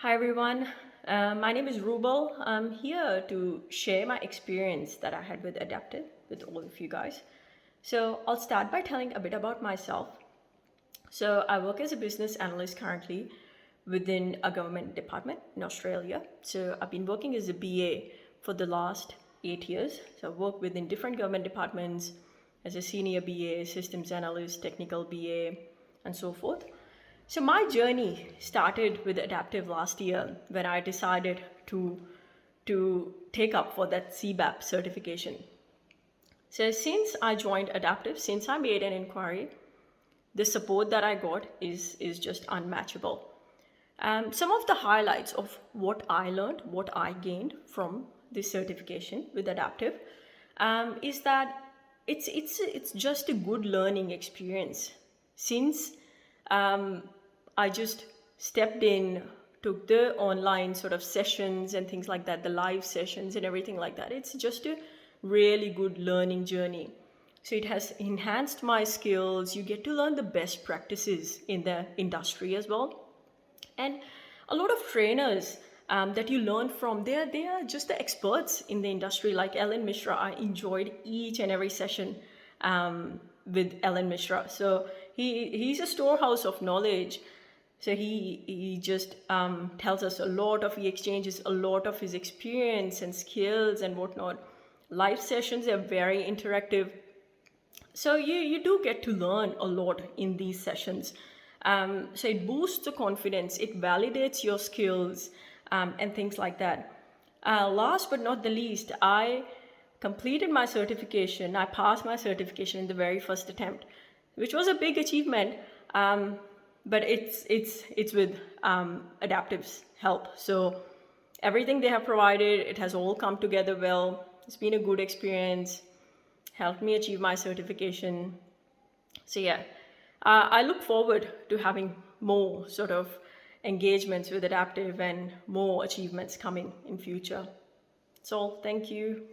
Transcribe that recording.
Hi everyone, my name is Rouble. I'm here to share my experience that I had with Adaptive with all of you guys. So I'll start by telling a bit about myself. So I work as a business analyst currently within a government department in Australia. So I've been working as a BA for the last 8 years. So I've worked within different government departments as a senior BA, systems analyst, technical BA, and so forth. So my journey started with Adaptive last year when I decided to take up for that CBAP certification. So since I joined Adaptive, since I made an inquiry, the support that I got is just unmatchable. Some of the highlights of what I learned, what I gained from this certification with Adaptive, is that it's just a good learning experience. Since I just stepped in, took the online sort of sessions and things like that, the live sessions and everything like that. It's just a really good learning journey. So it has enhanced my skills. You get to learn the best practices in the industry as well. And a lot of trainers that you learn from, they are just the experts in the industry. Like Ellen Mishra, I enjoyed each and every session with Ellen Mishra. So he's a storehouse of knowledge. So he just tells us a lot of, he exchanges a lot of his experience and skills and whatnot. Live sessions are very interactive. So you do get to learn a lot in these sessions. So it boosts the confidence, it validates your skills and things like that. Last but not the least, I completed my certification. I passed my certification in the very first attempt, which was a big achievement. But it's with Adaptive's help. So everything they have provided, it has all come together well. It's been a good experience, helped me achieve my certification. So yeah, I look forward to having more sort of engagements with Adaptive and more achievements coming in future. So thank you.